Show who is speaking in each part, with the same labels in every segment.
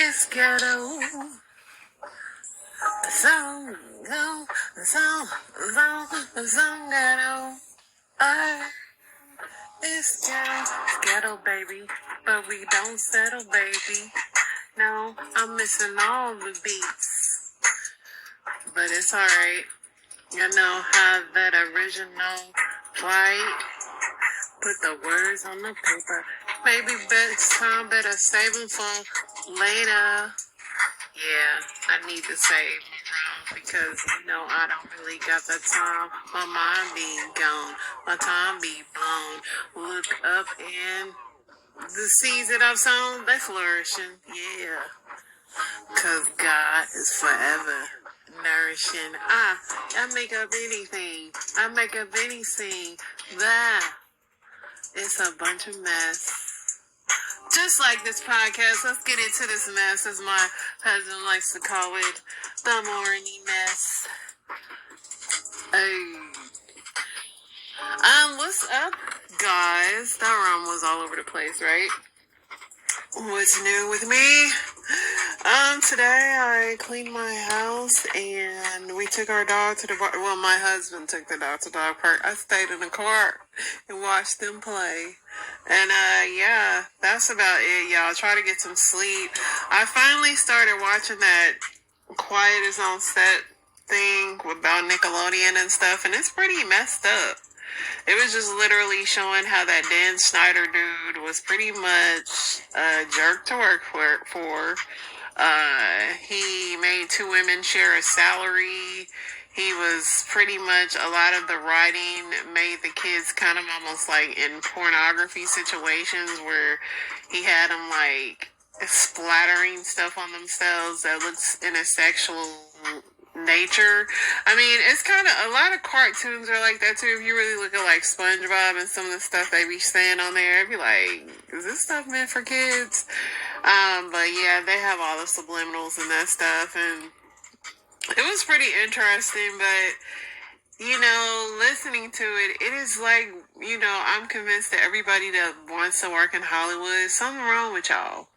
Speaker 1: It's ghetto. Song, go, song ghetto. It's ghetto, baby. But we don't settle, baby. No, I'm missing all the beats. But it's alright. You know how that original flight put the words on the paper. Maybe best time, better save them for later. Yeah, I need to save because I don't really got the time. My mind be gone, my time be blown. Look up and the seeds that I've sown, they flourishing. Yeah, cause God is forever nourishing. I make up anything. I make up anything. That it's a bunch of mess. Just like this podcast, let's get into this mess, as my husband likes to call it, the morning mess. Hey. What's up, guys? That rum was all over the place, right? What's new with me? Today I cleaned my house and we took our dog to the bar. Well, my husband took the dog to the dog park. I stayed in the car and watched them play. And, yeah, that's about it, y'all. Try to get some sleep. I finally started watching that Quiet is on Set thing about Nickelodeon and stuff, and it's pretty messed up. It was just literally showing how that Dan Schneider dude was pretty much a jerk to work for. He made two women share a salary. He was pretty much, a lot of the writing made the kids kind of almost like in pornography situations where he had them like splattering stuff on themselves that looks in a sexual nature. I mean, it's kind of, a lot of cartoons are like that too. If you really look at like SpongeBob and some of the stuff they be saying on there, it'd be like, is this stuff meant for kids? But yeah, they have all the subliminals and that stuff, and it was pretty interesting. But listening to it, it is like, I'm convinced that everybody that wants to work in Hollywood, something wrong with y'all.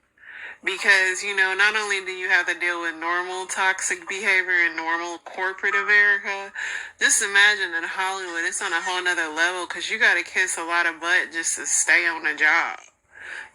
Speaker 1: Because, not only do you have to deal with normal toxic behavior in normal corporate America, just imagine in Hollywood, it's on a whole nother level because you got to kiss a lot of butt just to stay on the job.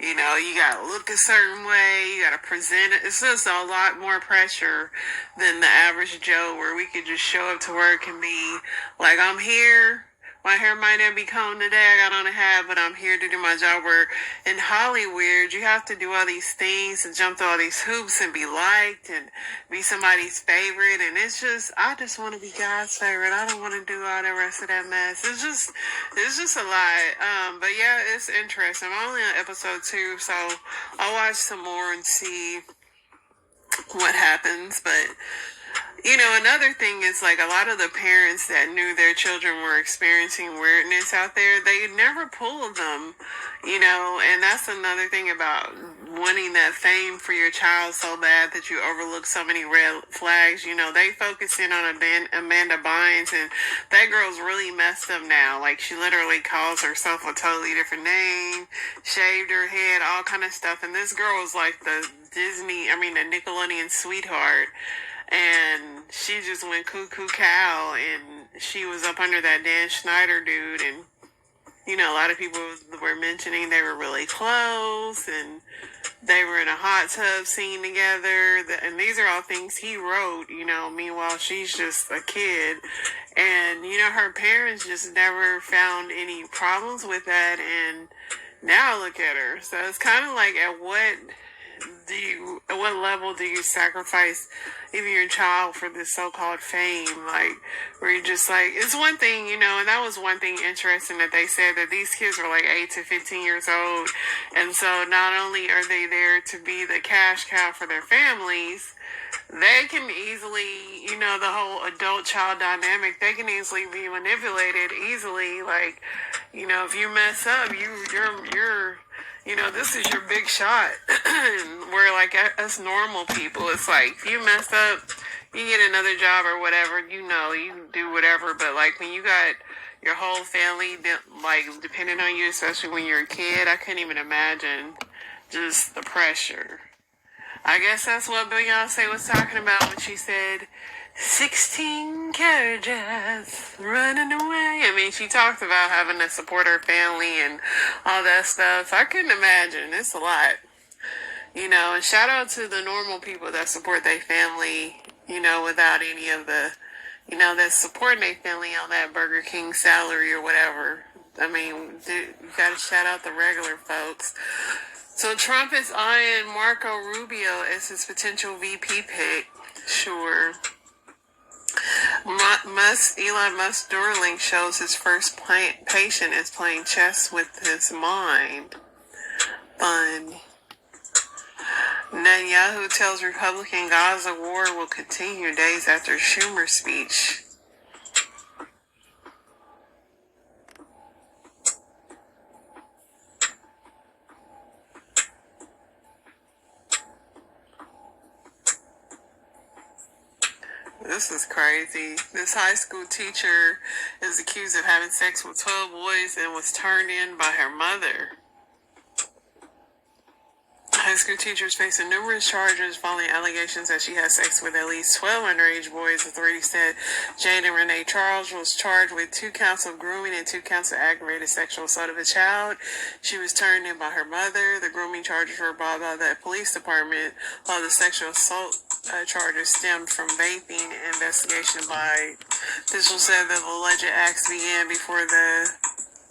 Speaker 1: You got to look a certain way, you got to present it. It's just a lot more pressure than the average Joe, where we could just show up to work and be like, I'm here. My hair might not be combed today, I got on a hat, but I'm here to do my job. Where in Hollywood, you have to do all these things and jump through all these hoops and be liked and be somebody's favorite. And it's just, I just want to be God's favorite. I don't want to do all the rest of that mess. It's just a lot. But yeah, it's interesting. I'm only on episode 2, so I'll watch some more and see what happens. But another thing is, like, a lot of the parents that knew their children were experiencing weirdness out there, they never pulled them, and that's another thing about wanting that fame for your child so bad that you overlook so many red flags. They focus in on Amanda Bynes, and that girl's really messed up now. Like, she literally calls herself a totally different name, shaved her head, all kind of stuff, and this girl was like the Nickelodeon sweetheart. And she just went cuckoo cow, and she was up under that Dan Schneider dude, and a lot of people were mentioning they were really close, and they were in a hot tub scene together, and these are all things he wrote, meanwhile she's just a kid, and her parents just never found any problems with that, and now look at her. So it's kind of like, at what at what level do you sacrifice even your child for this so-called fame? Like, where you're just like, it's one thing, and that was one thing interesting that they said that these kids were like 8 to 15 years old. And so not only are they there to be the cash cow for their families, they can easily, the whole adult child dynamic, they can easily be manipulated easily. Like, if you mess up, you're this is your big shot. Where like us normal people, it's like if you mess up, you get another job or whatever. You can do whatever. But like when you got your whole family like depending on you, especially when you're a kid, I couldn't even imagine just the pressure. I guess that's what Beyonce was talking about when she said 16 carriages running away. I mean, she talked about having to support her family and all that stuff. I couldn't imagine. It's a lot. And shout out to the normal people that support their family, without any of the, that's supporting their family on that Burger King salary or whatever. I mean, you gotta shout out the regular folks. So Trump is eyeing Marco Rubio as his potential VP pick. Sure. Elon Musk Neuralink shows his first patient is playing chess with his mind. Fun. Netanyahu tells Republican Gaza war will continue days after Schumer speech. This is crazy. This high school teacher is accused of having sex with 12 boys and was turned in by her mother. High school teacher is facing numerous charges following allegations that she had sex with at least 12 underage boys. Authorities said Jaden Renee Charles was charged with 2 counts of grooming and 2 counts of aggravated sexual assault of a child. She was turned in by her mother. The grooming charges were brought by the police department, while the sexual assault charges stemmed from vaping. Investigation by officials said that the alleged acts began before the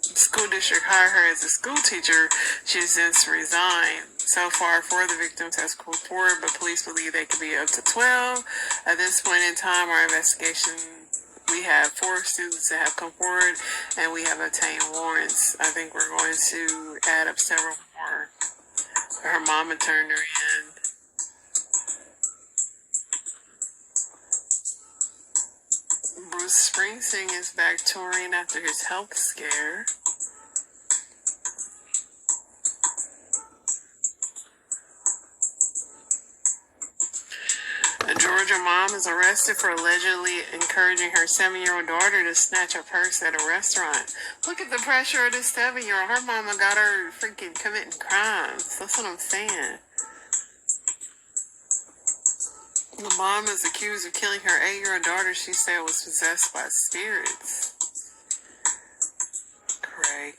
Speaker 1: school district hired her as a school teacher. She has since resigned. So far, 4 of the victims has come forward, but police believe they could be up to 12. At this point in time, our investigation, we have 4 students that have come forward, and we have obtained warrants. I think we're going to add up several more. Her mama turned her in. Bruce Springsteen is back touring after his health scare. A Georgia mom is arrested for allegedly encouraging her 7-year-old daughter to snatch a purse at a restaurant. Look at the pressure of this 7-year-old. Her mama got her freaking committing crimes. That's what I'm saying. The mom is accused of killing her 8-year-old daughter she said was possessed by spirits. Cray.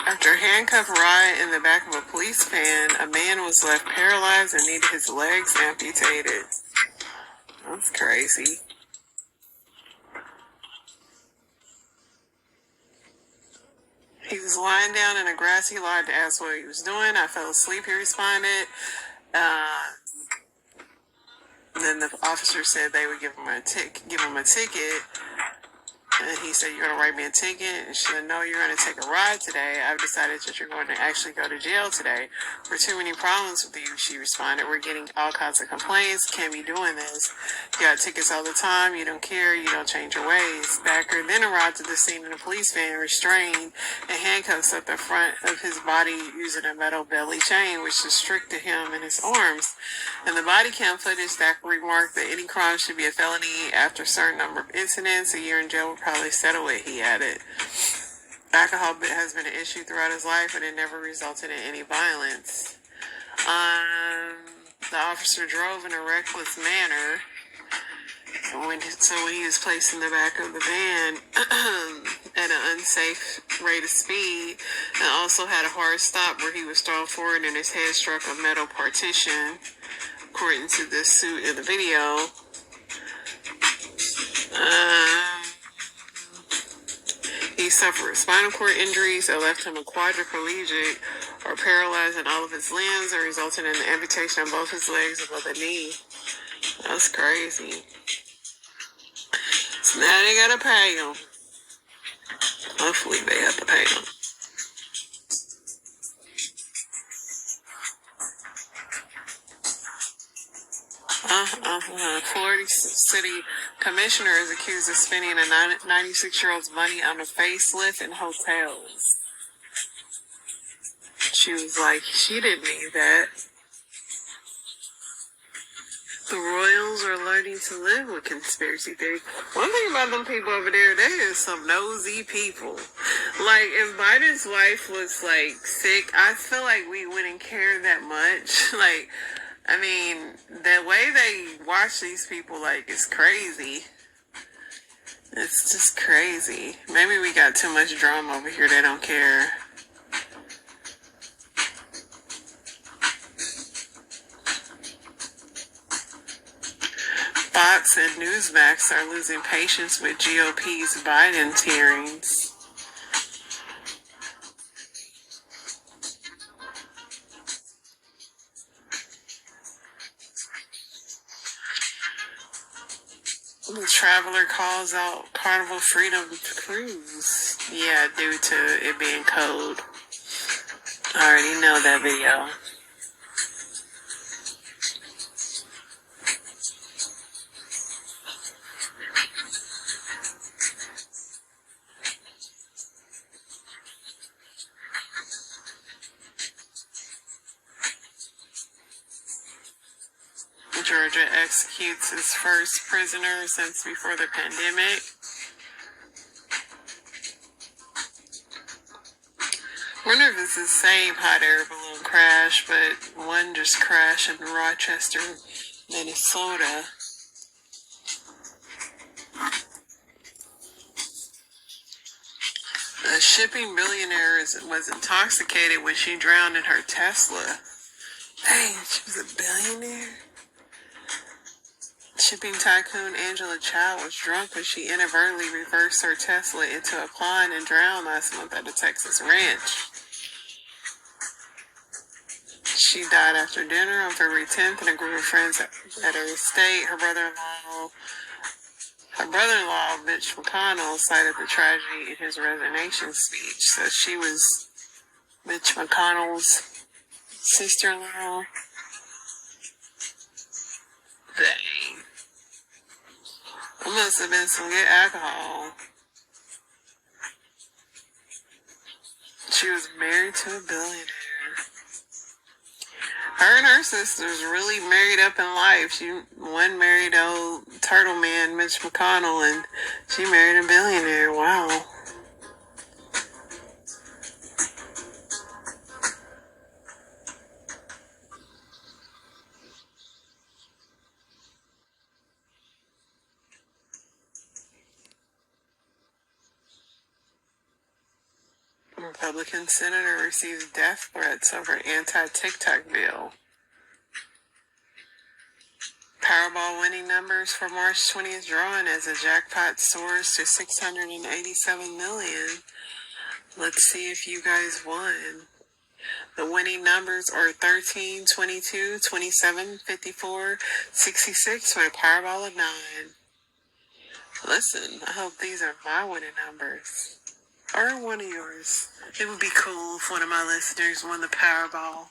Speaker 1: After a handcuff riot in the back of a police van, a man was left paralyzed and needed his legs amputated. That's crazy. He was lying down in a grassy lot to ask what he was doing. I fell asleep, he responded. Then the officer said they would give him a ticket. And he said, "You're going to write me a ticket?" And she said, "No, you're going to take a ride today. I've decided that you're going to actually go to jail today for too many problems with you," she responded. "We're getting all kinds of complaints. Can't be doing this. You got tickets all the time. You don't care. You don't change your ways." Backer then arrived at the scene in a police van, restrained and handcuffs at the front of his body using a metal belly chain, which restricted him in his arms. And the body cam footage that remarked that any crime should be a felony after a certain number of incidents. A year in jail would probably settle it, he added. Alcohol has been an issue throughout his life, but it never resulted in any violence. The officer drove in a reckless manner. When he was placed in the back of the van at an unsafe rate of speed, and also had a hard stop where he was thrown forward and his head struck a metal partition, according to the suit in the video. He suffered spinal cord injuries that left him a quadriplegic or paralyzed in all of his limbs and resulted in the amputation of both his legs above the knee. That's crazy. So now they gotta pay him. Hopefully they have to pay him. Florida City Commissioner is accused of spending a 96-year-old's money on a facelift and hotels. She was like, she didn't need that. The royals are learning to live with conspiracy theories. One thing about them people over there, they is some nosy people. Like, if Biden's wife was, like, sick, I feel like we wouldn't care that much. Like, I mean, the way they watch these people, like, is crazy. It's just crazy. Maybe we got too much drama over here, they don't care. Fox and Newsmax are losing patience with GOP's Biden hearings. The Traveler calls out Carnival Freedom Cruise. Yeah, due to it being cold. I already know that video. Georgia executes its first prisoner since before the pandemic. I wonder if it's the same hot air balloon crash, but one just crashed in Rochester, Minnesota. A shipping billionaire was intoxicated when she drowned in her Tesla. Dang, she was a billionaire? Shipping tycoon Angela Chow was drunk when she inadvertently reversed her Tesla into a pond and drowned last month at a Texas ranch. She died after dinner on February 10th and a group of friends at her estate. Her brother-in-law, Mitch McConnell, cited the tragedy in his resignation speech. So she was Mitch McConnell's sister-in-law. Dang. It must have been some good alcohol. She was married to a billionaire. Her and her sisters really married up in life. One married old turtle man, Mitch McConnell, and she married a billionaire. Wow. Republican senator receives death threats over anti-TikTok bill. Powerball winning numbers for March 20th drawing as the jackpot soars to $687 million. Let's see if you guys won. The winning numbers are 13, 22, 27, 54, 66 for a Powerball of 9. Listen, I hope these are my winning numbers. Or one of yours. It would be cool if one of my listeners won the Powerball.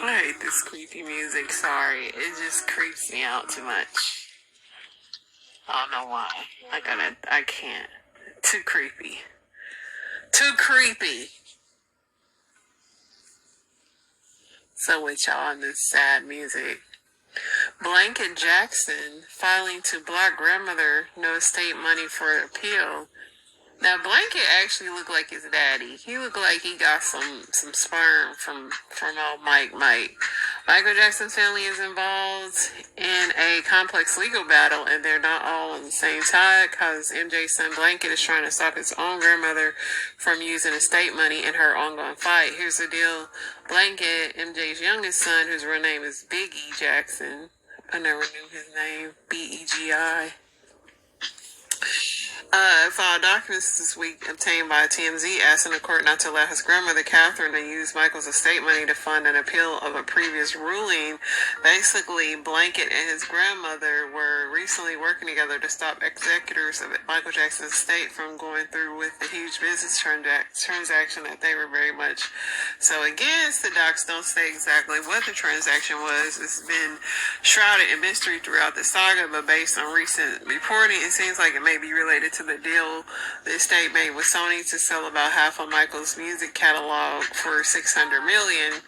Speaker 1: I hate this creepy music, sorry. It just creeps me out too much. I don't know why. I can't. Too creepy. Too creepy. So with y'all on this sad music. Blanket Jackson filing to block grandmother no estate money for appeal. Now Blanket actually looked like his daddy. He looked like he got some sperm from old Mike. Michael Jackson's family is involved in a complex legal battle, and they're not all on the same side because MJ's son Blanket is trying to stop his own grandmother from using estate money in her ongoing fight. Here's the deal. Blanket, MJ's youngest son, whose real name is Biggie Jackson. I never knew his name. Begi. Filed documents this week obtained by TMZ asking the court not to allow his grandmother Catherine to use Michael's estate money to fund an appeal of a previous ruling. Basically, Blanket and his grandmother were recently working together to stop executors of Michael Jackson's estate from going through with the huge business transaction that they were very much so against. The docs don't say exactly what the transaction was. It's been shrouded in mystery throughout the saga, but based on recent reporting, it seems like it may be related to the deal the estate made with Sony to sell about half of Michael's music catalog for $600 million.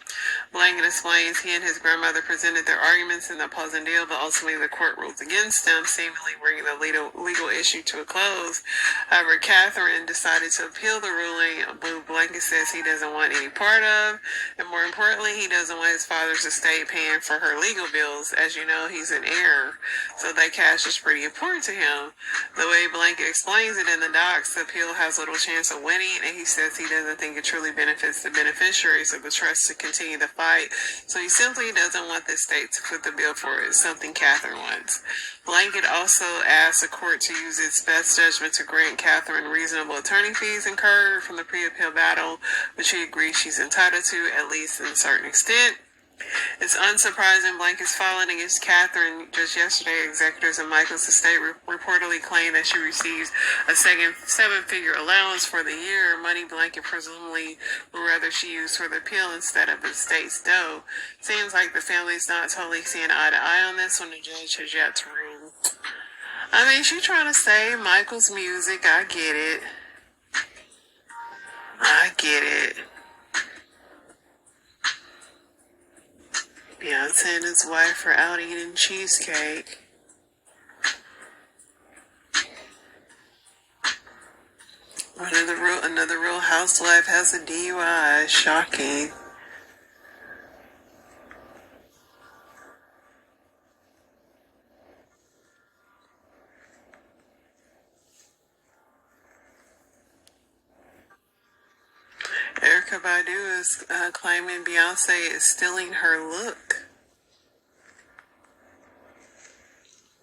Speaker 1: Blanket explains he and his grandmother presented their arguments in the opposing deal, but ultimately the court ruled against them, seemingly bringing the legal issue to a close. However, Catherine decided to appeal the ruling, a move Blanket says he doesn't want any part of, and more importantly, he doesn't want his father's estate paying for her legal bills. As you know, he's an heir, so that cash is pretty important to him. The way Blanket explains it in the docs, the appeal has little chance of winning, and he says he doesn't think it truly benefits the beneficiaries of the trust to continue the fight, so he simply doesn't want the state to foot the bill for it, something Catherine wants. Blanket also asked the court to use its best judgment to grant Catherine reasonable attorney fees incurred from the pre-appeal battle, which he agrees she's entitled to, at least in a certain extent. It's unsurprising Blanket's filing against Catherine. Just yesterday, executors of Michael's estate reportedly claimed that she receives a seven-figure allowance for the year, money Blanket presumably would rather she use for the appeal instead of the estate's dough. Seems like the family's not totally seeing eye to eye on this when the judge has yet to rule. I mean, she's trying to say Michael's music. I get it. Beyonce and his wife are out eating cheesecake. Another real housewife has a DUI. Shocking. Erykah Badu is claiming Beyonce is stealing her look.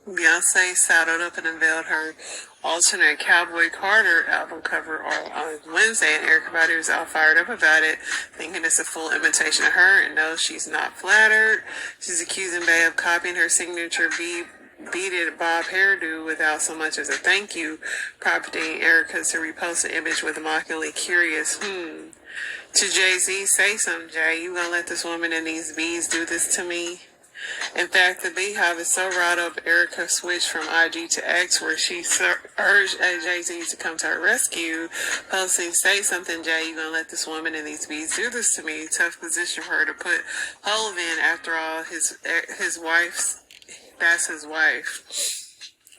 Speaker 1: Beyonce saddled up and unveiled her alternate Cowboy Carter album cover on Wednesday, and Erykah Badu is all fired up about it, thinking it's a full imitation of her, and no, she's not flattered. She's accusing Bey of copying her signature beaded bob hairdo without so much as a thank you, prompting Erykah to repost the image with a mockingly curious, To Jay-Z, say something, Jay. You gonna let this woman and these bees do this to me? In fact, the Beehive is so wrought up, Erykah switched from IG to X, where she urged Jay-Z to come to her rescue, posting, say something, Jay, you gonna let this woman and these bees do this to me? Tough position for her to put Hov in. After all, that's his wife.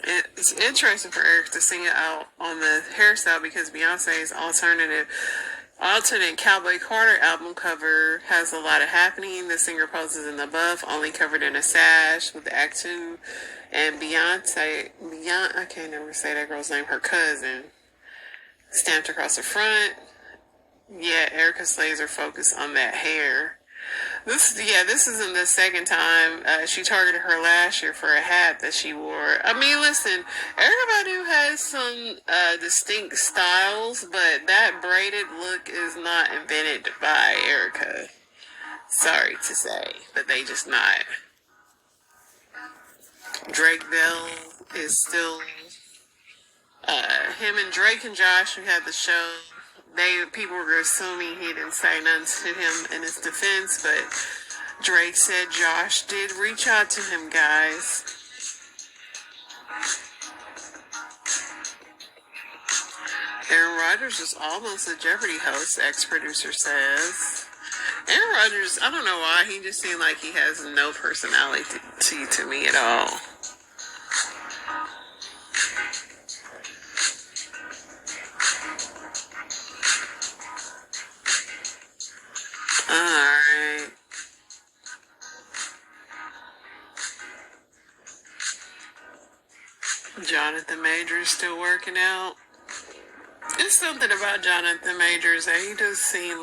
Speaker 1: It's interesting for Eric to sing it out on the hairstyle because Beyonce's alternate Cowboy Carter album cover has a lot of happening. The singer poses in the buff, only covered in a sash with the Act 2, and I can't never say that girl's name, her cousin, stamped across the front. Yeah, Erykah's laser focus on that hair. This isn't the second time she targeted her last year for a hat that she wore. I mean, listen, Erykah Badu has some distinct styles, but that braided look is not invented by Erykah. Sorry to say, but they just not. Drake Bell is still him and Drake and Josh, who had the show. People were assuming he didn't say nothing to him in his defense, but Drake said Josh did reach out to him, guys. Aaron Rodgers is almost a Jeopardy host, ex-producer says. Aaron Rodgers, I don't know why, he just seemed like he has no personality to me at all. Alright. Jonathan Majors still working out. It's something about Jonathan Majors that he seemed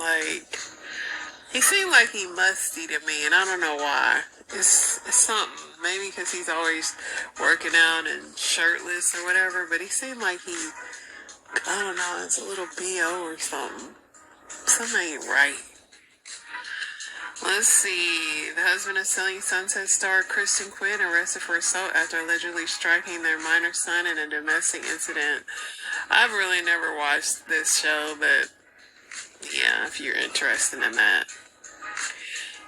Speaker 1: like he musty to me, and I don't know why. It's something. Maybe because he's always working out and shirtless or whatever, but he seemed like I don't know, it's a little BO or something. Something ain't right. Let's see. The husband of Selling Sunset star Kristen Quinn arrested for assault after allegedly striking their minor son in a domestic incident. I've really never watched this show, but yeah, if you're interested in that.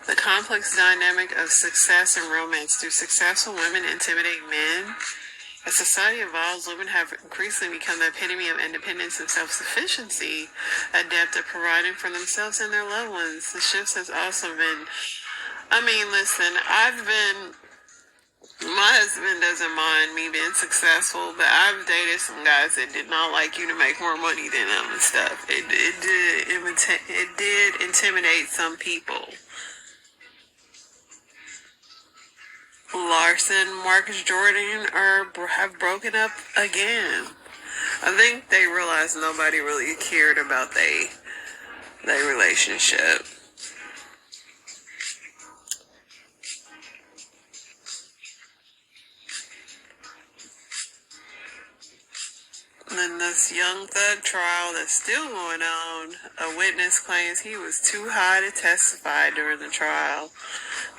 Speaker 1: The complex dynamic of success and romance. Do successful women intimidate men? As society evolves, women have increasingly become the epitome of independence and self-sufficiency, adept at providing for themselves and their loved ones. The shift has also been, listen, my husband doesn't mind me being successful, but I've dated some guys that did not like you to make more money than them and stuff. It did intimidate some people. Larson, Marcus Jordan have broken up again. I think they realized nobody really cared about their relationship. And then this Young Thug trial that's still going on, a witness claims he was too high to testify during the trial.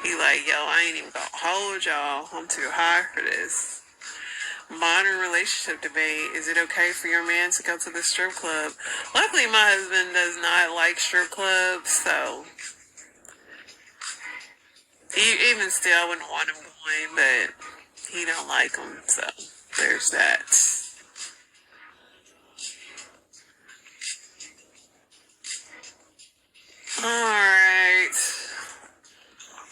Speaker 1: He like, yo, I ain't even gonna hold y'all. I'm too high for this. Modern relationship debate. Is it okay for your man to go to the strip club? Luckily, my husband does not like strip clubs, so even still, I wouldn't want him going, but he don't like them, so there's that. Alright.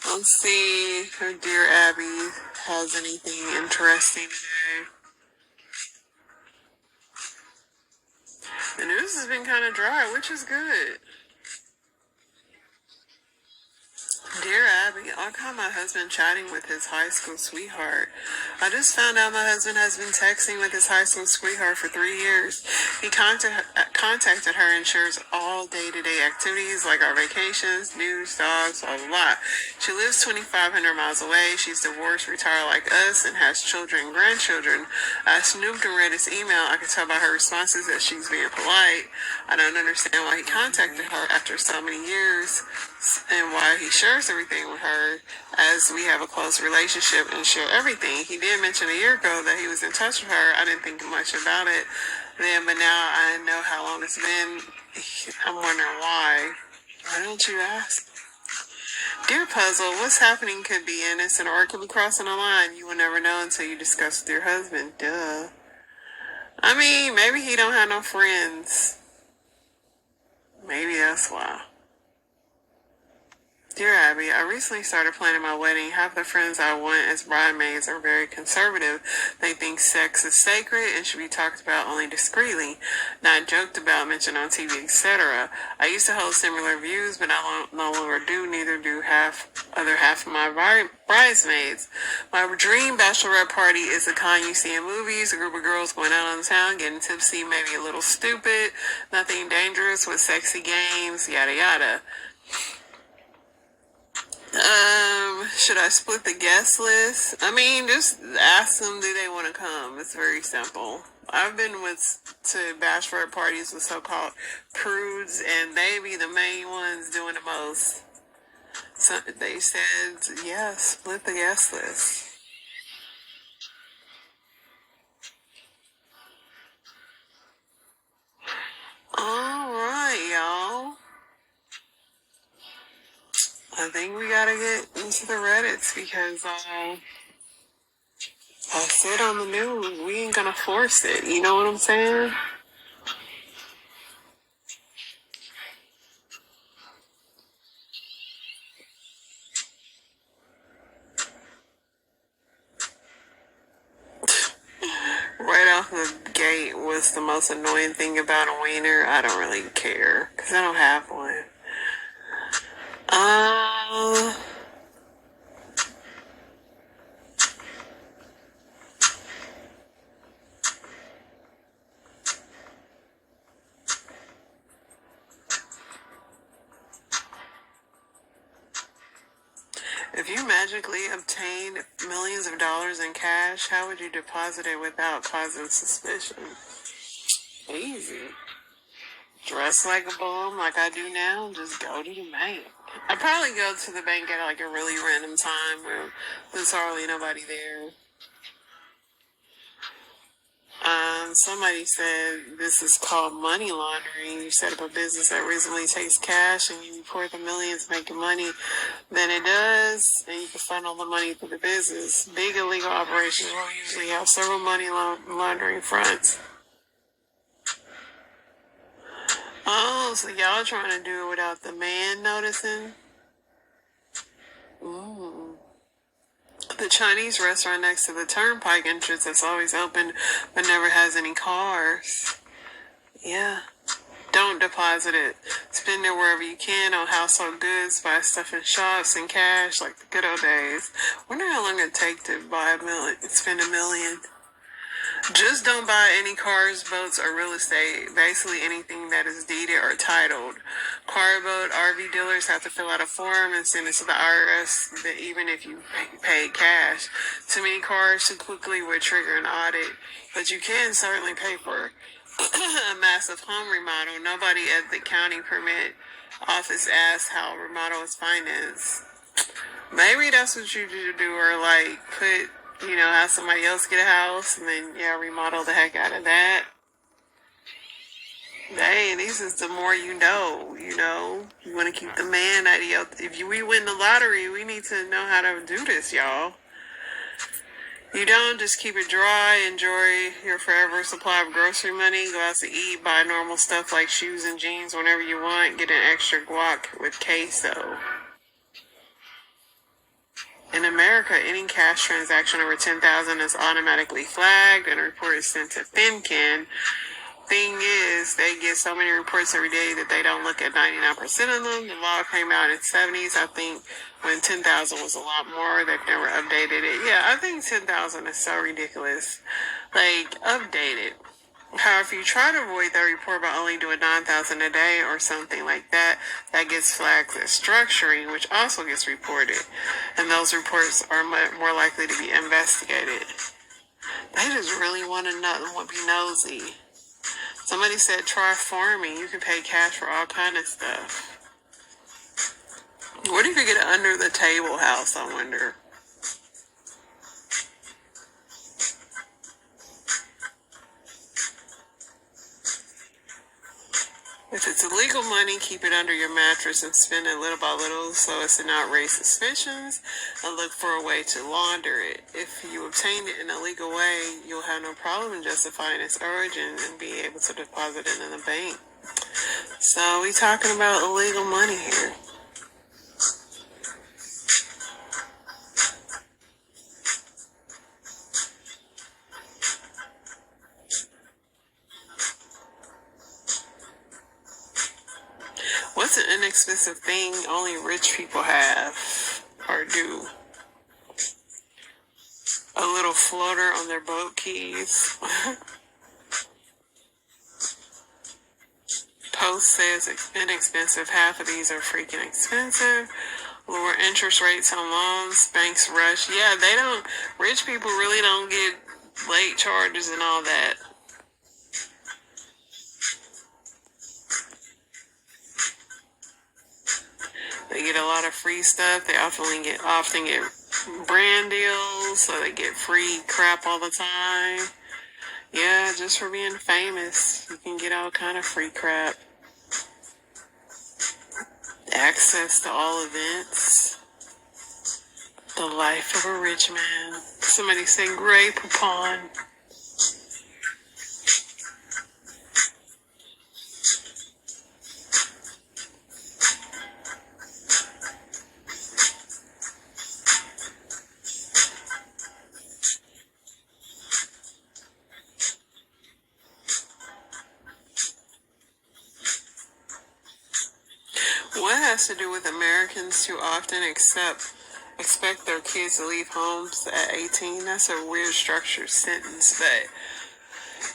Speaker 1: Let's see if dear Abby has anything interesting today. The news has been kind of dry, which is good. Dear Abby, I caught my husband chatting with his high school sweetheart. I just found out my husband has been texting with his high school sweetheart for 3 years. He contacted her and shares all day-to-day activities like our vacations, news, dogs, blah, blah, blah. She lives 2,500 miles away. She's divorced, retired like us, and has children and grandchildren. I snooped and read his email. I could tell by her responses that she's being polite. I don't understand why he contacted her after so many years and why he shares everything with her, as we have a close relationship and share everything. He did mention a year ago that he was in touch with her. I didn't think much about it then, but now I know how long it's been. I'm wondering why. Why don't you ask? Dear Puzzle, what's happening could be innocent or it could be crossing a line. You will never know until you discuss with your husband. Duh. Maybe he don't have no friends. Maybe that's why. Dear Abby, I recently started planning my wedding. Half the friends I want as bridesmaids are very conservative. They think sex is sacred and should be talked about only discreetly, not joked about, mentioned on TV, etc. I used to hold similar views, but I no longer do. Neither do other half of my bridesmaids. My dream bachelorette party is the kind you see in movies, a group of girls going out on town, getting tipsy, maybe a little stupid, nothing dangerous with sexy games, yada yada. Should I split the guest list? Just ask them, do they want to come? It's very simple. I've been to bachelorette parties with so-called prudes, and they be the main ones doing the most. So they said, yeah, split the guest list. Alright, y'all. I think we gotta get into the Reddits because I said on the news, we ain't gonna force it. You know what I'm saying? what's the most annoying thing about a wiener? I don't really care because I don't have one. Um, if you magically obtained millions of dollars in cash, how would you deposit it without causing suspicion? Easy. Dress like a bum like I do now and just go to the bank. I'd probably go to the bank at like a really random time where there's hardly nobody there. Somebody said this is called money laundering. You set up a business that reasonably takes cash and you report the millions making money. Then it does, and you can funnel the money through the business. Big illegal operations will usually have several money laundering fronts. Oh, so y'all trying to do it without the man noticing? Ooh. The Chinese restaurant next to the turnpike entrance that's always open but never has any cars. Yeah. Don't deposit it. Spend it wherever you can on household goods, buy stuff in shops and cash like the good old days. Wonder how long it'd take to buy spend $1 million. Just don't buy any cars, boats, or real estate. Basically anything that is deeded or titled. Car, boat, RV dealers have to fill out a form and send it to the IRS, even if you paid cash. Too many cars too quickly would trigger an audit, but you can certainly pay for a massive home remodel. Nobody at the county permit office asks how remodel is financed. Maybe that's what you do, or like have somebody else get a house and then remodel the heck out of that. Dang, this is the more you know. You want to keep the man out of your. We win the lottery, we need to know how to do this, y'all. You don't just keep it dry, enjoy your forever supply of grocery money, go out to eat, buy normal stuff like shoes and jeans whenever you want, get an extra guac with queso. In America, any cash transaction over $10,000 is automatically flagged and a report is sent to FinCEN. Thing is, they get so many reports every day that they don't look at 99% of them. The law came out in the 70s, I think, when 10,000 was a lot more. They've never updated it. Yeah, I think 10,000 is so ridiculous. Like, update it. However, if you try to avoid that report by only doing 9,000 a day or something like that, that gets flagged as structuring, which also gets reported. And those reports are more likely to be investigated. They just really want to be nosy. Somebody said try farming. You can pay cash for all kind of stuff. What if you get an under the table house, I wonder? If it's illegal money, keep it under your mattress and spend it little by little so as to not raise suspicions, and look for a way to launder it. If you obtain it in a legal way, you'll have no problem in justifying its origin and be able to deposit it in the bank. So we talking about illegal money here. What's an inexpensive thing only rich people have or do? A little floater on their boat keys. Post says inexpensive. Half of these are freaking expensive. Lower interest rates on loans. Banks rush. Yeah, they don't. Rich people really don't get late charges and all that. They get a lot of free stuff. They often get brand deals, so they get free crap all the time. Yeah, just for being famous, you can get all kind of free crap. Access to all events. The life of a rich man. Somebody say Grey Poupon. What has to do with Americans too often expect their kids to leave homes at 18? That's a weird structured sentence, but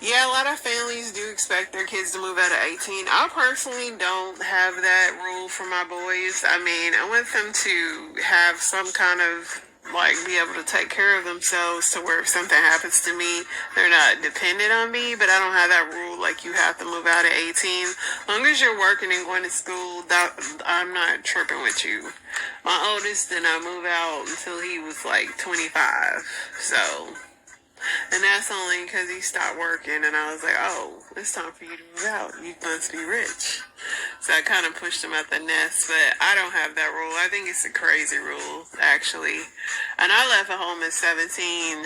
Speaker 1: yeah, a lot of families do expect their kids to move out at 18. I personally don't have that rule for my boys. I mean, I want them to have some kind of, like, be able to take care of themselves to where if something happens to me, they're not dependent on me. But I don't have that rule, like, you have to move out at 18. As long as you're working and going to school, I'm not tripping with you. My oldest did not move out until he was, like, 25. So... and that's only because he stopped working, and I was like, oh, it's time for you to move out. You must be rich. So I kind of pushed him out the nest, but I don't have that rule. I think it's a crazy rule, actually. And I left at home at 17.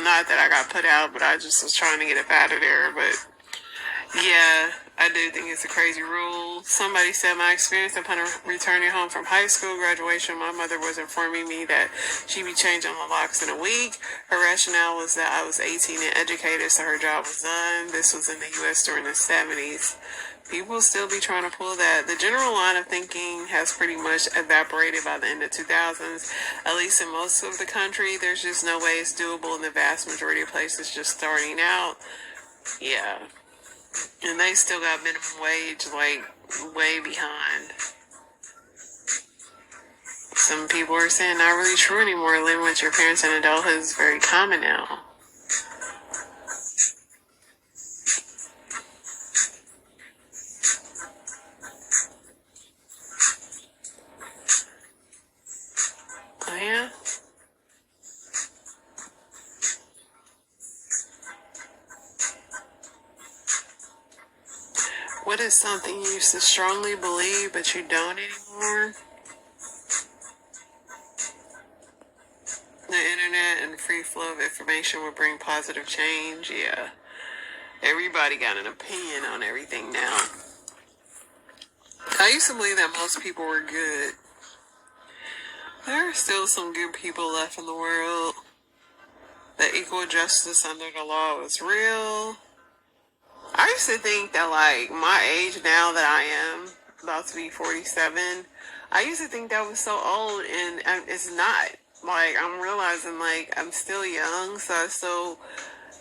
Speaker 1: Not that I got put out, but I just was trying to get up out of there. But yeah, I do think it's a crazy rule. Somebody said my experience upon returning home from high school graduation, my mother was informing me that she'd be changing the locks in a week. Her rationale was that I was 18 and educated, so her job was done. This was in the U.S. during the 70s. People still be trying to pull that. The general line of thinking has pretty much evaporated by the end of 2000s. At least in most of the country, there's just no way it's doable in the vast majority of places just starting out. Yeah. And they still got minimum wage, like, way behind. Some people are saying not really true anymore. Living with your parents in adulthood is very common now. Oh, yeah? What is something you used to strongly believe but you don't anymore? The internet and free flow of information will bring positive change. Yeah. Everybody got an opinion on everything now. I used to believe that most people were good. There are still some good people left in the world. That equal justice under the law is real. I used to think that, like, my age now that I am, about to be 47, I used to think that was so old, and it's not. Like, I'm realizing, like, I'm still young, so I still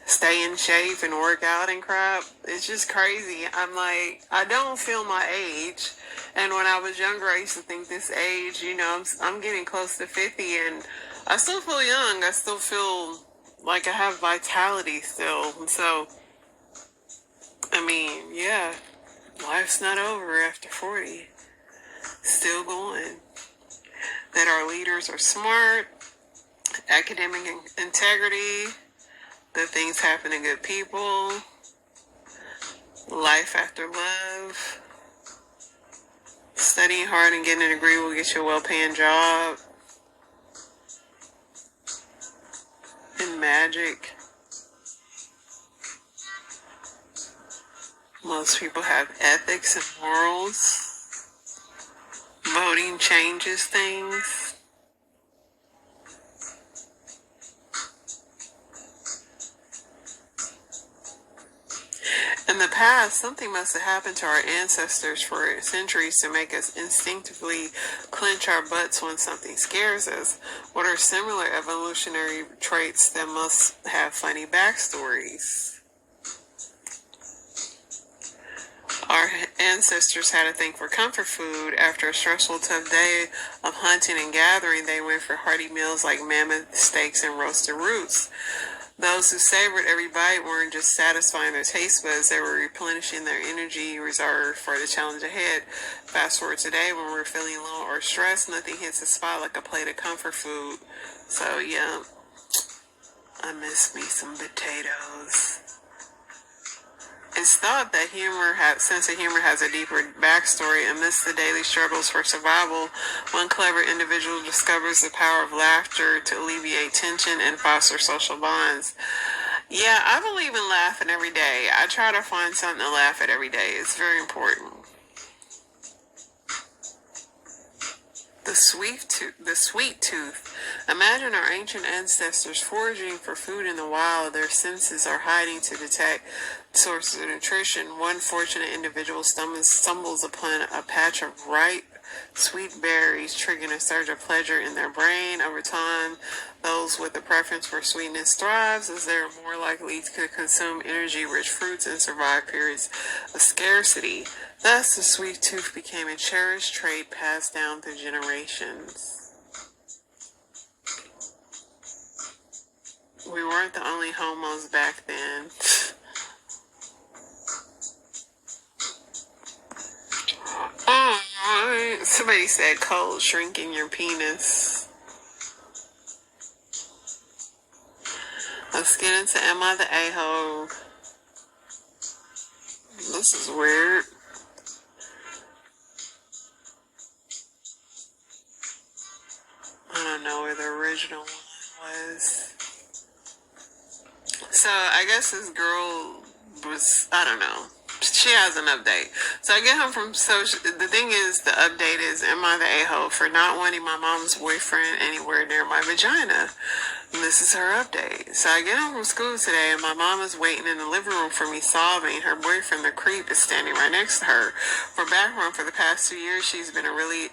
Speaker 1: stay in shape and work out and crap. It's just crazy. I'm like, I don't feel my age. And when I was younger, I used to think this age, you know, I'm getting close to 50, and I still feel young. I still feel like I have vitality still. And so, I mean, yeah, life's not over after 40. Still going. That our leaders are smart, academic integrity, that things happen to good people, life after love, studying hard and getting a degree will get you a well-paying job, and magic. Most people have ethics and morals. Voting changes things. In the past, something must have happened to our ancestors for centuries to make us instinctively clench our butts when something scares us. What are similar evolutionary traits that must have funny backstories? Our ancestors had a thing for comfort food. After a stressful, tough day of hunting and gathering, they went for hearty meals like mammoth steaks and roasted roots. Those who savored every bite weren't just satisfying their taste buds, they were replenishing their energy reserve for the challenge ahead. Fast forward today, when we're feeling low or stressed, nothing hits the spot like a plate of comfort food. So, yeah, I miss me some potatoes. It's thought that sense of humor has a deeper backstory. Amidst the daily struggles for survival, one clever individual discovers the power of laughter to alleviate tension and foster social bonds. Yeah, I believe in laughing every day. I try to find something to laugh at every day. It's very important. The sweet tooth. Imagine our ancient ancestors foraging for food in the wild. Their senses are hiding to detect sources of nutrition. One fortunate individual stumbles upon a patch of ripe, sweet berries, triggering a surge of pleasure in their brain. Over time, those with a preference for sweetness thrives, as they are more likely to consume energy-rich fruits and survive periods of scarcity. Thus, the sweet tooth became a cherished trait passed down through generations. We weren't the only homos back then. Oh, somebody said cold shrinking your penis. Let's get into Am I the A-hole? This is weird. I don't know where the original one was. So I guess this girl was, I don't know. She has an update. So I get home from social. The thing is, the update is, am I the a-hole for not wanting my mom's boyfriend anywhere near my vagina? And this is her update. So I get home from school today, and my mom is waiting in the living room for me sobbing. Her boyfriend, the creep, is standing right next to her. For background, for the past 2 years, she's been a really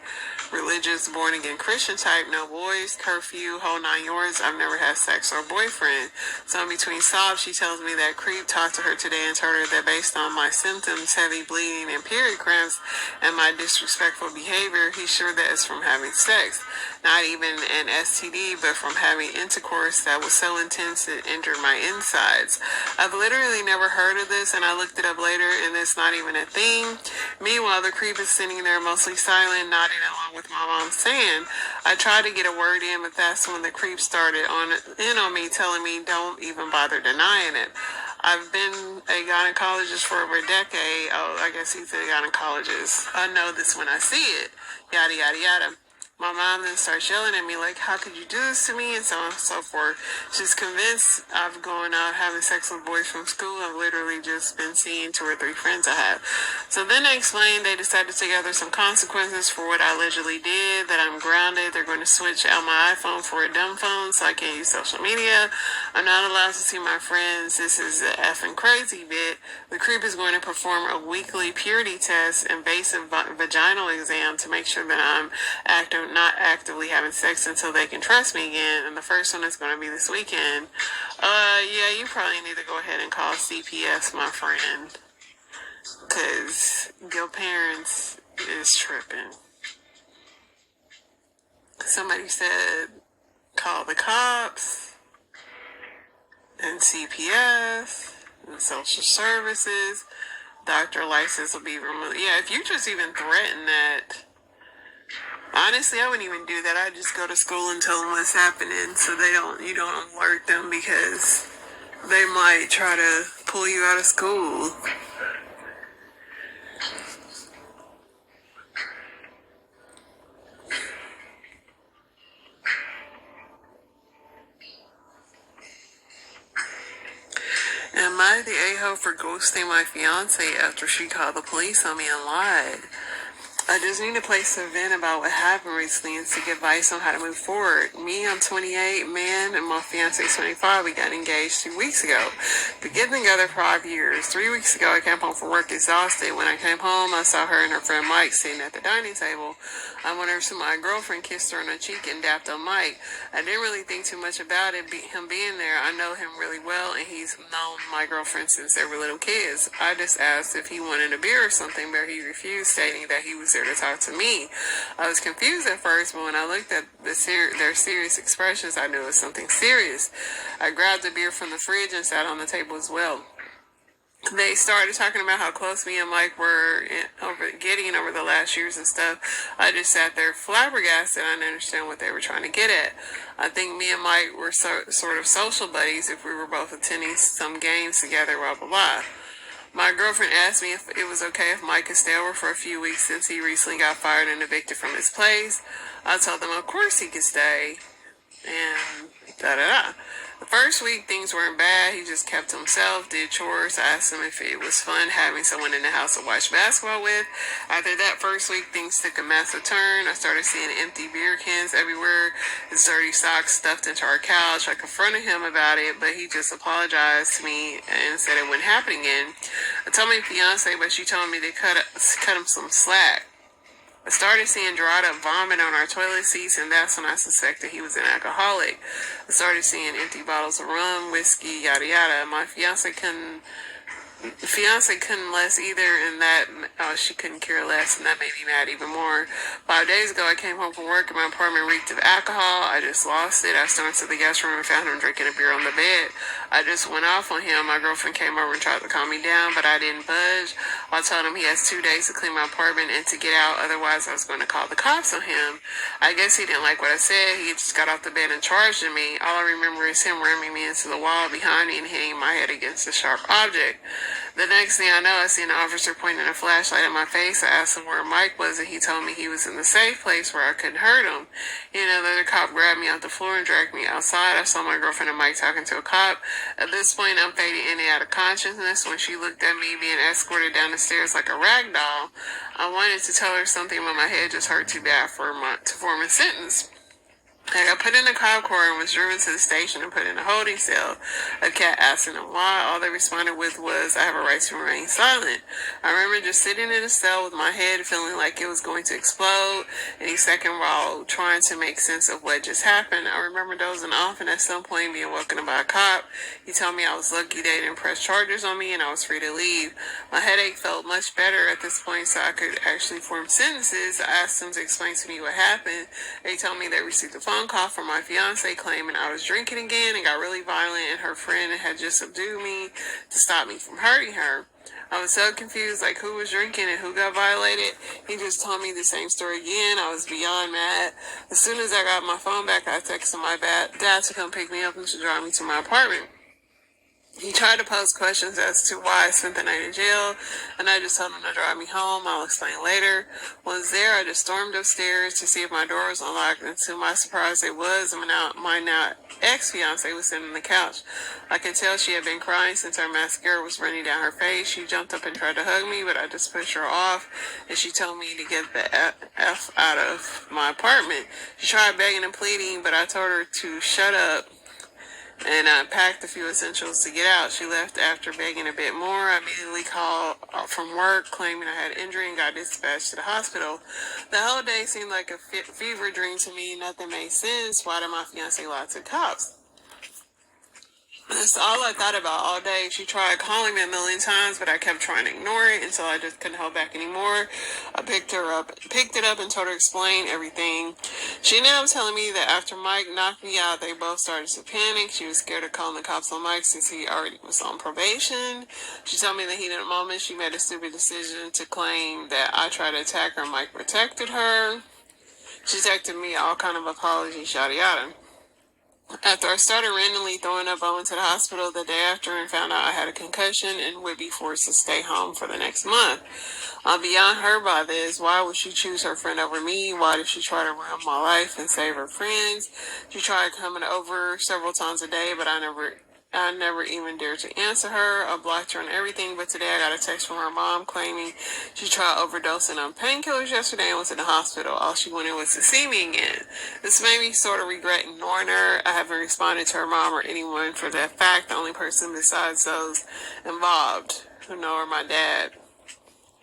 Speaker 1: religious, born-again Christian type. No boys, curfew, whole 9 yards. I've never had sex or a boyfriend. So in between sobs, she tells me that creep talked to her today and told her that based on my symptoms, heavy bleeding and period cramps, and my disrespectful behavior, he's sure that it's from having sex. Not even an STD, but from having intercourse that was so intense it injured my insides. I've literally never heard of this, and I looked it up later, and it's not even a thing. Meanwhile, the creep is sitting there mostly silent, nodding along with my mom saying, I tried to get a word in, but that's when the creep started in on me, telling me don't even bother denying it. I've been a gynecologist for over a decade. Oh, I guess he's a gynecologist. I know this when I see it. Yada, yada, yada. My mom then starts yelling at me like, how could you do this to me? And so on and so forth. She's convinced I've gone out having sex with boys from school. I've literally just been seeing 2 or 3 friends I have. So then they explained they decided to gather some consequences for what I allegedly did, that I'm grounded. They're going to switch out my iPhone for a dumb phone so I can't use social media. I'm not allowed to see my friends. This is the effing crazy bit. The creep is going to perform a weekly purity test, invasive vaginal exam to make sure that I'm not actively having sex until they can trust me again. And the first one is going to be this weekend. Yeah, you probably need to go ahead and call CPS, my friend. Because your parents is tripping. Somebody said call the cops and CPS and social services. Doctor license will be removed. Yeah, if you just even threaten that. Honestly, I wouldn't even do that. I'd just go to school and tell them what's happening so you don't alert them, because they might try to pull you out of school. Am I the a-hole for ghosting my fiance after she called the police on me and lied? I just need to place a vent about what happened recently and seek advice on how to move forward. Me, I'm 28, man, and my fiance is 25. We got engaged 2 weeks ago. We've been together 5 years. 3 weeks ago, I came home from work exhausted. When I came home, I saw her and her friend Mike sitting at the dining table. I went over to my girlfriend, kissed her on the cheek, and dapped on Mike. I didn't really think too much about it, him being there. I know him really well, and he's known my girlfriend since they were little kids. I just asked if he wanted a beer or something, but he refused, stating that he was there to talk to me. I was confused at first, but when I looked at their serious expressions, I knew it was something serious. I grabbed a beer from the fridge and sat on the table as well. They started talking about how close me and Mike were getting over the last years and stuff. I just sat there flabbergasted. I didn't understand what they were trying to get at. I think me and Mike were sort of social buddies if we were both attending some games together, blah, blah, blah. My girlfriend asked me if it was okay if Mike could stay over for a few weeks since he recently got fired and evicted from his place. I told them of course he could stay, and da-da-da. The first week, things weren't bad. He just kept to himself, did chores. I asked him if it was fun having someone in the house to watch basketball with. After that first week, things took a massive turn. I started seeing empty beer cans everywhere, his dirty socks stuffed into our couch. I confronted him about it, but he just apologized to me and said it wouldn't happen again. I told my fiance, but she told me to cut him some slack. I started seeing dried up vomit on our toilet seats, and that's when I suspected he was an alcoholic. I started seeing empty bottles of rum, whiskey, yada yada. My fiance couldn't less either, and that she couldn't care less, and that made me mad even more. 5 days ago, I came home from work and my apartment reeked of alcohol. I just lost it. I stormed to the guest room and found him drinking a beer on the bed. I just went off on him. My girlfriend came over and tried to calm me down, but I didn't budge. I told him he has 2 days to clean my apartment and to get out, otherwise I was going to call the cops on him. I guess he didn't like what I said. He just got off the bed and charged at me. All I remember is him ramming me into the wall behind me and hitting my head against a sharp object. The next thing I know, I seen an officer pointing a flashlight at my face. I asked him where Mike was, and he told me he was in the safe place where I couldn't hurt him. The other cop grabbed me off the floor and dragged me outside. I saw my girlfriend and Mike talking to a cop. At this point, I'm fading in and out of consciousness. When she looked at me being escorted down the stairs like a rag doll, I wanted to tell her something, but my head just hurt too bad to form a sentence. I got put in a cop car and was driven to the station and put in a holding cell. A cat asked them why. All they responded with was, "I have a right to remain silent." I remember just sitting in a cell with my head feeling like it was going to explode any second while trying to make sense of what just happened. I remember dozing off and at some point being woken up by a cop. He told me I was lucky they didn't press charges on me and I was free to leave. My headache felt much better at this point, so I could actually form sentences. I asked them to explain to me what happened. They told me they received a phone call from my fiance claiming I was drinking again and got really violent, and her friend had just subdued me to stop me from hurting her. I was so confused, like who was drinking and who got violated. He just told me the same story again. I was beyond mad. As soon as I got my phone back, I texted my dad to come pick me up and to drive me to my apartment. He tried to pose questions as to why I spent the night in jail, and I just told him to drive me home. I'll explain later. Once there, I just stormed upstairs to see if my door was unlocked, and to my surprise, it was, and my now ex-fiance was sitting on the couch. I could tell she had been crying since her mascara was running down her face. She jumped up and tried to hug me, but I just pushed her off, and she told me to get the F out of my apartment. She tried begging and pleading, but I told her to shut up, and I packed a few essentials to get out. She left after begging a bit more. I immediately called from work claiming I had injury and got dispatched to the hospital. The whole day seemed like a fever dream to me. Nothing made sense. Why did my fiance lie to cops? That's all I thought about all day. She tried calling me a million times, but I kept trying to ignore it until I just couldn't hold back anymore. I picked it up and told her to explain everything. She ended up telling me that after Mike knocked me out, they both started to panic. She was scared of calling the cops on Mike since he already was on probation. She told me that in a moment she made a stupid decision to claim that I tried to attack her. Mike protected her. She texted me all kind of apologies, yada yada. After I started randomly throwing up, I went to the hospital the day after and found out I had a concussion and would be forced to stay home for the next month. I'm beyond hurt by this. Why would she choose her friend over me? Why did she try to ruin my life and save her friends? She tried coming over several times a day, but I never even dared to answer her. I blocked her on everything, but today I got a text from her mom claiming she tried overdosing on painkillers yesterday and was in the hospital. All she wanted was to see me again. This made me sort of regret ignoring her. I haven't responded to her mom or anyone for that fact. The only person besides those involved who know are my dad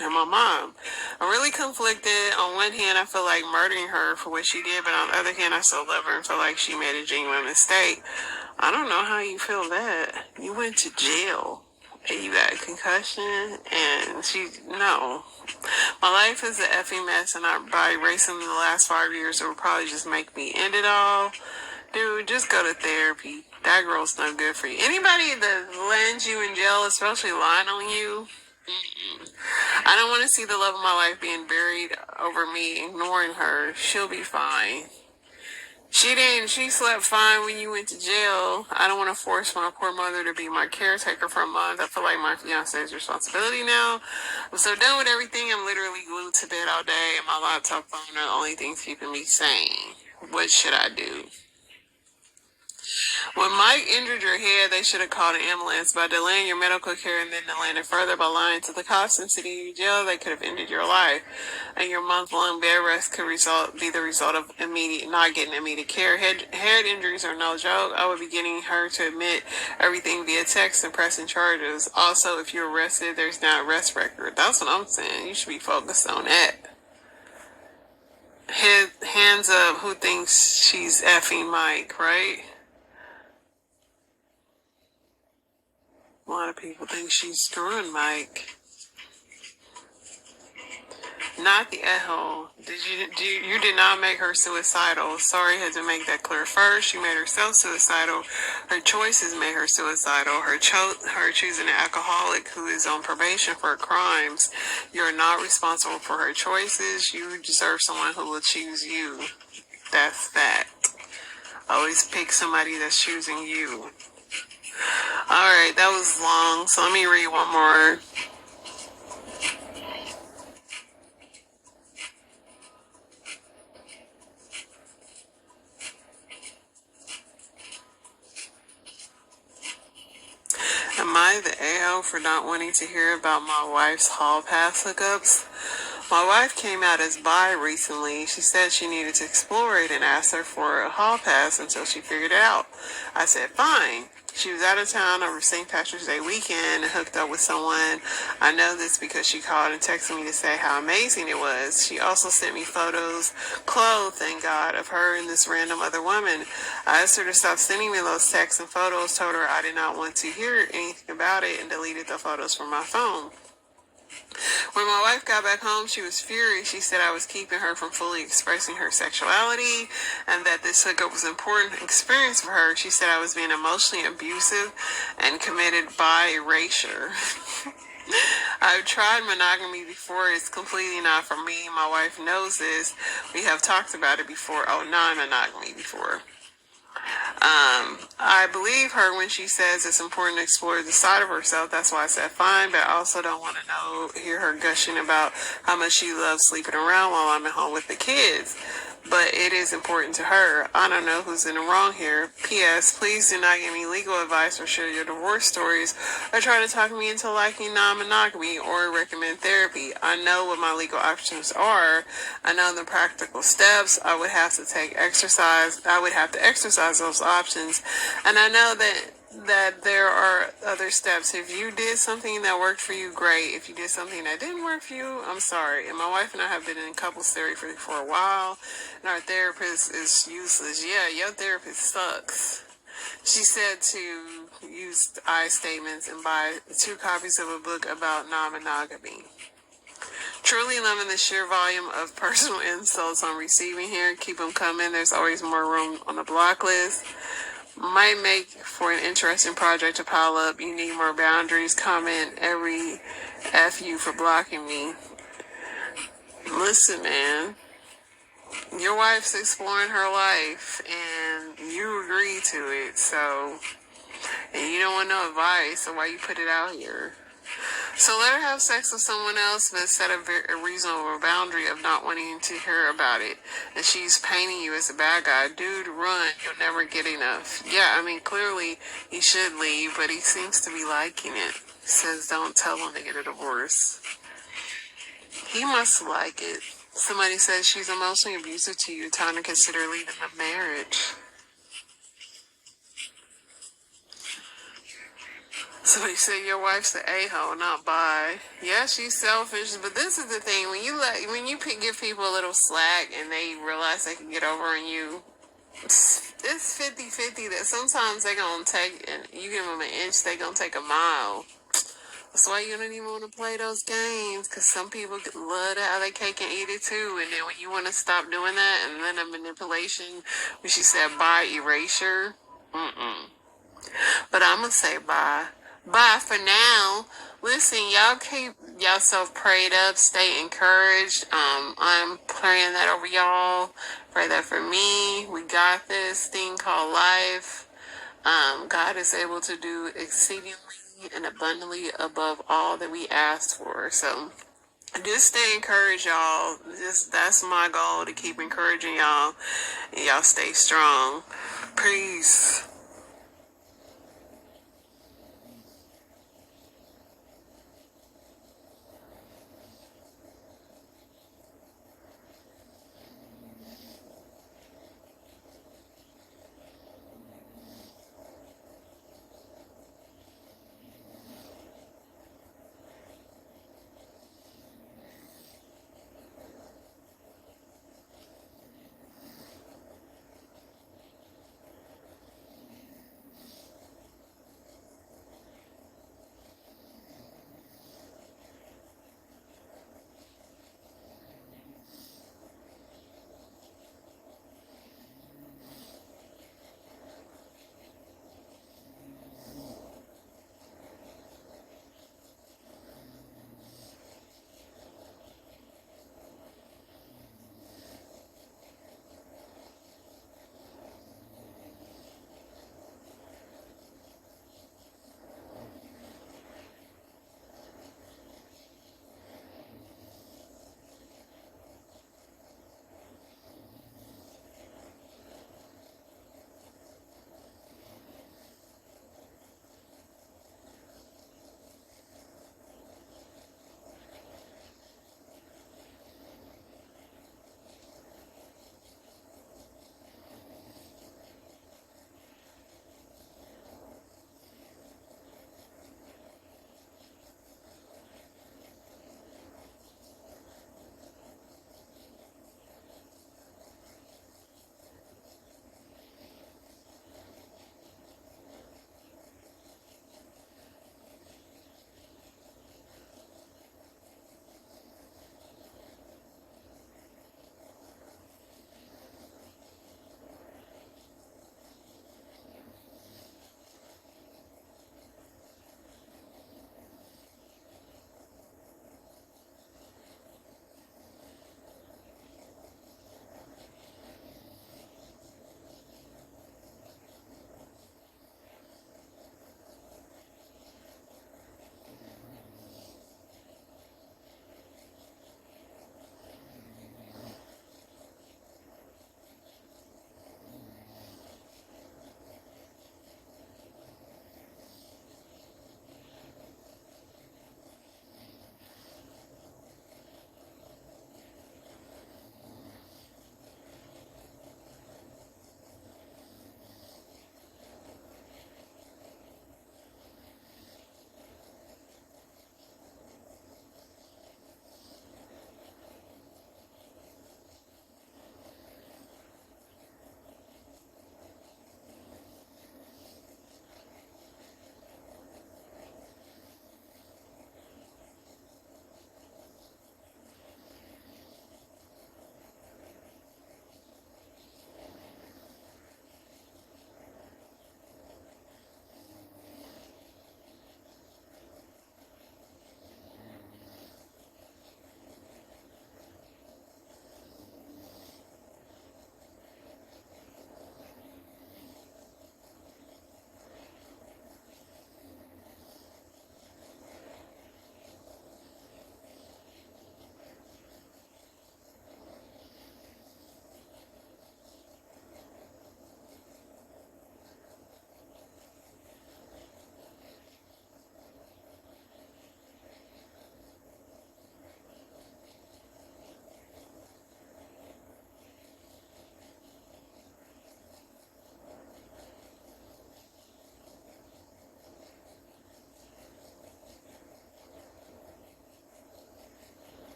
Speaker 1: and my mom. I'm really conflicted. On one hand, I feel like murdering her for what she did, but on the other hand, I still love her and feel like she made a genuine mistake. I don't know how you feel that. You went to jail and you got a concussion and no. My life is an effing mess, and by erasing the last 5 years, it would probably just make me end it all. Dude, just go to therapy. That girl's no good for you. Anybody that lands you in jail, especially lying on you, I don't want to see the love of my life being buried over me ignoring her. She'll be fine. She slept fine when you went to jail. I don't want to force my poor mother to be my caretaker for a month. I feel like my fiance's responsibility now. I'm so done with everything. I'm literally glued to bed all day, and my laptop phone are the only things keeping me sane. What should I do? When Mike injured your head, they should have called an ambulance. By delaying your medical care and then delaying it further by lying to the cops and sitting in jail, they could have ended your life. And your month-long bed rest could be the result of not getting immediate care. Head injuries are no joke. I would be getting her to admit everything via text and pressing charges. Also, if you're arrested, there's not an arrest record. That's what I'm saying. You should be focused on that. Hands up, who thinks she's effing Mike, right? A lot of people think she's screwing Mike. Not the a-hole. You did not make her suicidal. Sorry, had to make that clear first. She made herself suicidal. Her choices made her suicidal. Her choosing an alcoholic who is on probation for crimes. You're not responsible for her choices. You deserve someone who will choose you. That's that. Always pick somebody that's choosing you. Alright, that was long, so let me read one more. Am I the a-hole for not wanting to hear about my wife's hall pass hookups? My wife came out as bi recently. She said she needed to explore it and asked her for a hall pass until she figured it out. I said, fine. She was out of town over St. Patrick's Day weekend and hooked up with someone. I know this because she called and texted me to say how amazing it was. She also sent me photos, clothes, thank God, of her and this random other woman. I asked her to stop sending me those texts and photos, told her I did not want to hear anything about it, and deleted the photos from my phone. When my wife got back home, she was furious. She said I was keeping her from fully expressing her sexuality and that this hookup was an important experience for her. She said I was being emotionally abusive and committed by erasure. I've tried monogamy before. It's completely not for me. My wife knows this. We have talked about it before. Oh, non-monogamy before. I believe her when she says it's important to explore the side of herself. That's why I said fine, but I also don't want to hear her gushing about how much she loves sleeping around while I'm at home with the kids. But it is important to her. I don't know who's in the wrong here. P.S. Please do not give me legal advice or share your divorce stories or try to talk me into liking non-monogamy or recommend therapy. I know what my legal options are. I know the practical steps. I would have to exercise those options. And I know that there are other steps. If you did something that worked for you, great. If you did something that didn't work for you, I'm sorry. And my wife and I have been in couples therapy for a while, and our therapist is useless. Yeah, your therapist sucks. She said to use I statements and buy 2 copies of a book about non-monogamy. Truly loving the sheer volume of personal insults I'm receiving here. Keep them coming. There's always more room on the block list. Might make for an interesting project to pile up. You need more boundaries. Comment every F you for blocking me. Listen, man. Your wife's exploring her life and you agree to it, and you don't want no advice, so why you put it out here? So let her have sex with someone else, but set a reasonable boundary of not wanting to hear about it. And she's painting you as a bad guy. Dude, run. You'll never get enough. Yeah, I mean, clearly he should leave, but he seems to be liking it. He says don't tell him to get a divorce. He must like it. Somebody says she's emotionally abusive to you. Time to consider leaving the marriage. Somebody said your wife's the a-hole, not bi. Yeah, she's selfish, but this is the thing. When you give people a little slack and they realize they can get over on you, it's 50-50 that sometimes they're going to take, and you give them an inch, they're going to take a mile. That's why you don't even want to play those games, because some people love how they cake and eat it too, and then when you want to stop doing that, and then the manipulation, when she said by erasure, but I'm going to say bye. Bye for now. Listen, y'all keep yourself prayed up, stay encouraged. I'm praying that over y'all. Pray that for me. We got this thing called life. God is able to do exceedingly and abundantly above all that we asked for. So just stay encouraged, y'all. That's my goal, to keep encouraging y'all. And y'all stay strong. Peace.